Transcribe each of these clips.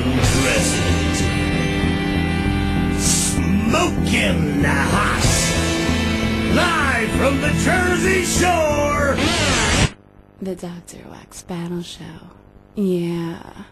President. Smoking hot. Live from the Jersey Shore. The Dr. Wax Battle Show. Yeah.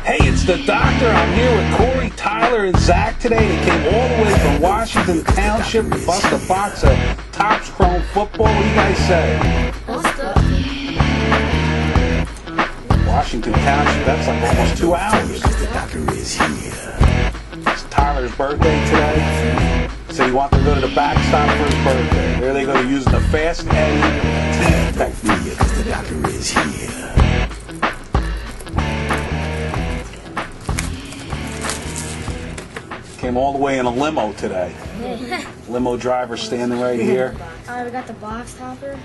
Hey, it's the Doctor. I'm here with Corey, Tyler, and Zach today. They came all the way from Washington Township to bust a box of Topps Chrome football. What do you guys say? Washington Township, that's like almost 2 hours. The doctor is here. It's Tyler's birthday today. So he wanted to go to the backstop for his birthday. There they go, using the Fast Eddie technique. The doctor is here. Came all the way in a limo today. Limo driver standing right here. We got the box topper.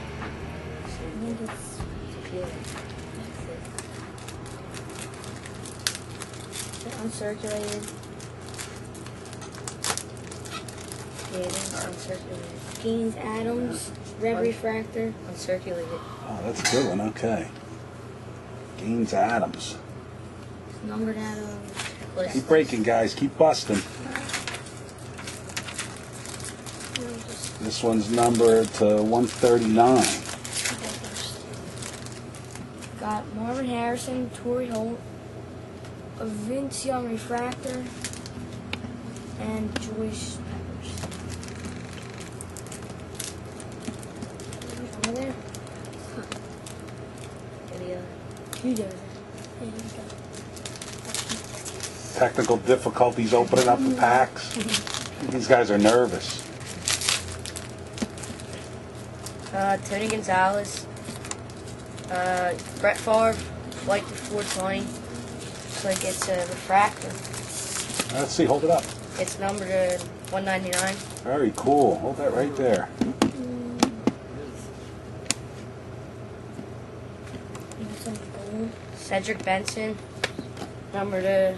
I think it's uncirculated. Yeah, it is uncirculated. Gaines Adams, Red Refractor. Uncirculated. Oh, that's a good one, okay. Gaines Adams. Numbered Adams. Keep breaking, guys. Keep busting. This one's numbered to 139. Got Marvin Harrison, Torrey Holt, a Vince Young Refractor, and Joyce Peppers. Over there? You do it. Technical difficulties opening up the packs. These guys are nervous. Tony Gonzalez, Brett Favre, Flight to 420. Looks like it's a refractor. Let's see, hold it up. It's numbered to 199. Very cool. Hold that right there. Cedric Benson, numbered to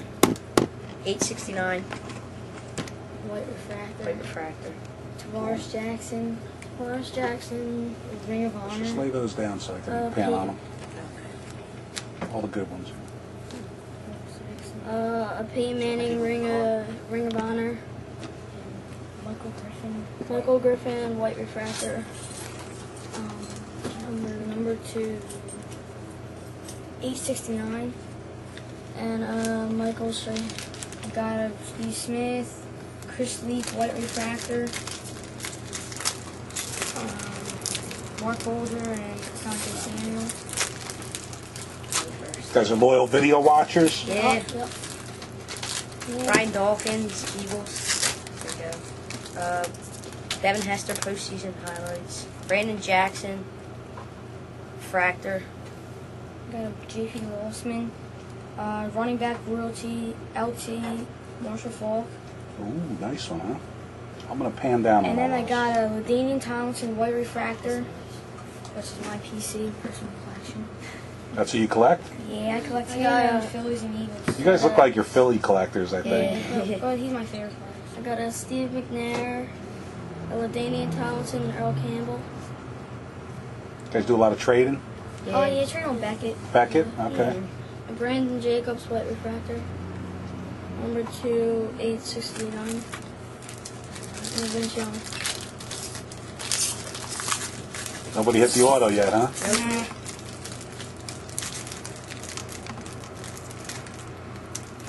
869. White Refractor. White refractor. Tavares Jackson. Tavares Jackson, Ring of Honor. Just lay those down so I can pan on them. All the good ones. A Peyton Manning Ring of Honor. Michael Griffin, White Refractor. Number 2, 869. And Michael Shea. Got a Steve Smith, Chris Leaf, White Refractor. Mark Holder and Asante Samuel. You guys are loyal video watchers? Yeah. Yep. Brian Dawkins, Eagles. There we go. Devin Hester, postseason highlights. Brandon Jackson, refractor. Got a J.P. Lossman. Running back royalty, LT, Marshall Falk. Ooh, nice one, huh? I'm going to pan down on And then all I those. got a LaDainian Tomlinson White Refractor, which is my PC, personal collection. That's what you collect? Yeah, I collect Phillies and Eagles. You guys look like you're Philly collectors, I think. Yeah, but he's my favorite player. I got a Steve McNair, a LaDainian Tomlinson, and Earl Campbell. You guys do a lot of trading? Oh yeah, trade on Beckett. Beckett? Okay. Yeah. A Brandon Jacobs White Refractor. Number 2, 869. And a Vince Young. Nobody hit the auto yet, huh?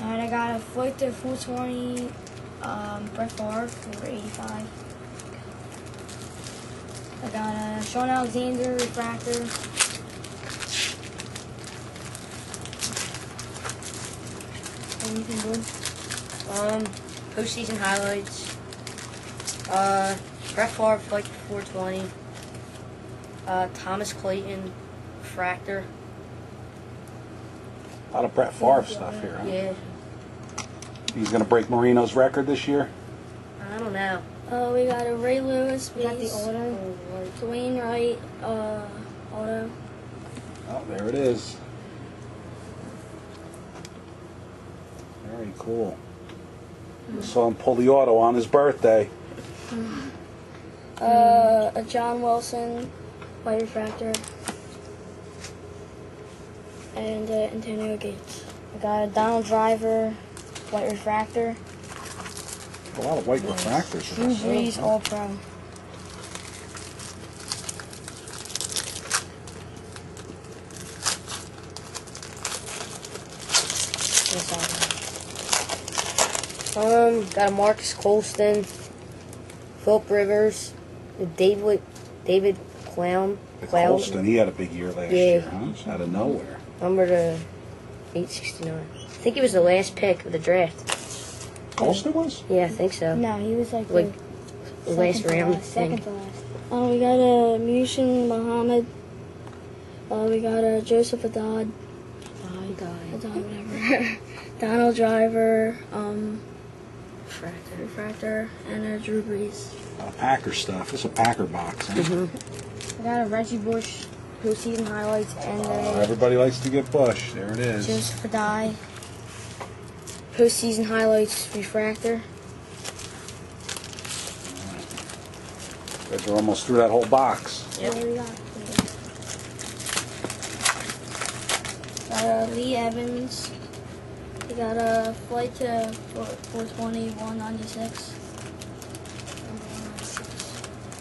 Alright, I got a Flight to 420, Brett Favre for 85. I got a Sean Alexander Refractor. Anything good? Postseason highlights. Brett Favre, Flight to 420. Thomas Clayton, refractor. A lot of Brett Favre stuff here, huh? Yeah. He's going to break Marino's record this year? I don't know. We got a Ray Lewis. We got the Base. auto. Dwayne Wright, auto. Oh, there it is. Very cool. Saw him pull the auto on his birthday. A John Wilson, White Refractor. and Antonio Gates. We got a Donald Driver, white refractor. A lot of white refractors. Drew Brees, All Pro. Got a Marcus Colston, Philip Rivers, David Clown. Colston, he had a big year last year, huh? Out of nowhere. Number to 869. I think he was the last pick of the draft. Colston was? Yeah, I think so. No, he was like Like the last round second thing. to last. We got a Mushin Muhammad. We got a Joseph Haddad, whatever. Donald Driver, refractor, and a Drew Brees. Packer stuff. It's a Packer box, huh? We got a Reggie Bush postseason highlights and Everybody likes to get Bush. There it is. Joseph Haddad postseason highlights refractor. Guys are almost through that whole box. Yep. What do we got? Lee Evans. We got a flight to 420, 196.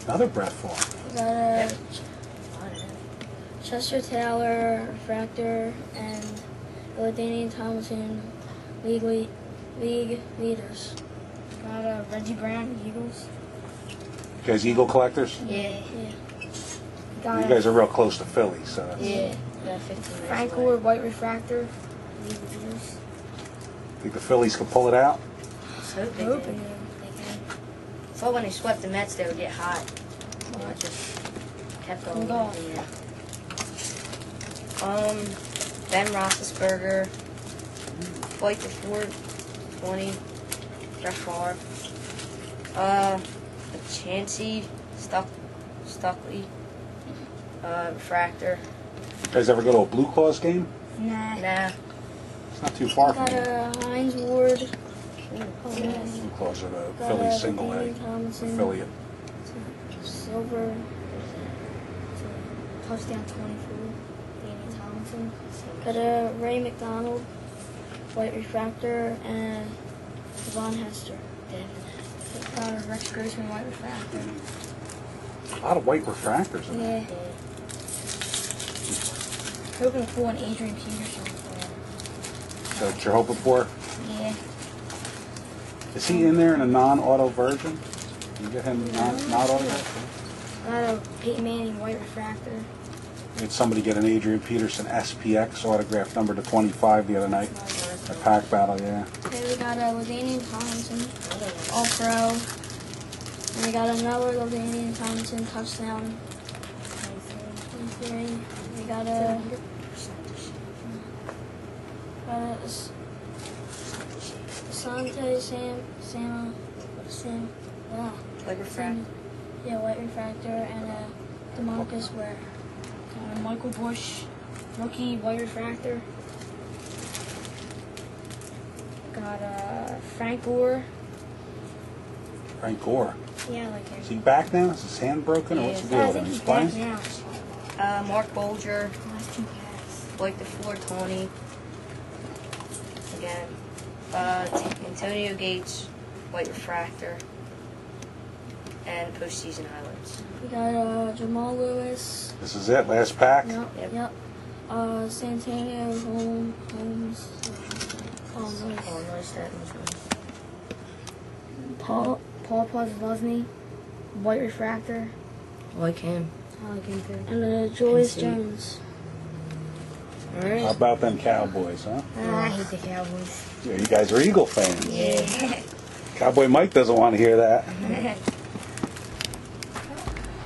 Another Brett Favre. We got a Chester Taylor, refractor, and LaDainian Tomlinson, league leaders. Got a Reggie Brown, Eagles. You guys Eagle collectors? Yeah. Got You guys are real close to Philly, so that's... Yeah. Got 15 Frank Gore, white refractor. League leaders. Think the Phillies can pull it out? Hoping. They can. Thought when they swept the Mets, they would get hot. So I just kept going. Hold on. Yeah. Ben Roethlisberger, flight to 420, Brett Favre. Chansey, Stuckley, refractor. You guys ever go to a Blue Claws game? Nah. It's not too far from Got here. a Heinz Ward. Blue Claws are the Got Philly a single A LaDainian Tomlinson, affiliate. Silver. Touchdown 24. Danny Tomlinson. Got a Ray McDonald, white refractor, and Devon Hester. Got a Rex Grossman, white refractor. A lot of white refractors in there. Yeah. Hoping to pull an Adrian Peterson. Is that what you're hoping for? Yeah. Is he in there in a non-auto version? Can you get him not autographed? Got a Peyton Manning, white refractor. Did somebody get an Adrian Peterson SPX autograph number to 25 the other night? A pack battle, yeah. Okay, we got a LaDainian Tomlinson, All Pro. And we got another LaDainian Tomlinson touchdown. 23. We got a Asante Sam, White refractor. yeah, white refractor, and a DeMarcus Ware. Michael Bush, rookie, white refractor. Got Frank Gore. Frank Gore. Yeah, like him. Is he back now? Is his hand broken, or what's the deal with him? He's playing? now. Mark Bolger, white to 420. Again. Antonio Gates, white refractor. And postseason highlights. We got Jamal Lewis. This is it, last pack? Yep. Santonio Holmes. Oh, nice that Paul Postlesny, white refractor. I like him. I like him too. And Julius see. Jones. Alright. How about them Cowboys, huh? I hate the Cowboys. Yeah, you guys are Eagle fans. Yeah. Cowboy Mike doesn't want to hear that.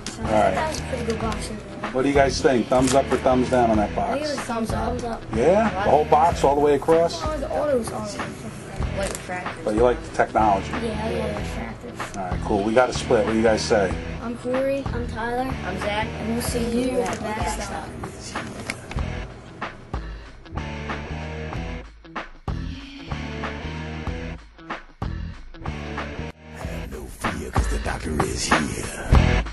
So Alright. that was a pretty good box. What do you guys think? Thumbs up or thumbs down on that I give it a box? thumbs up. Yeah? The whole box all the way across? Oh, the autos are. White refractor. But you like the technology. Yeah, I like refractors. Alright, cool. We got a split. What do you guys say? I'm Corey. I'm Tyler. I'm Zach. And we'll see you at the backstop. Have no fear, cause the doctor is here.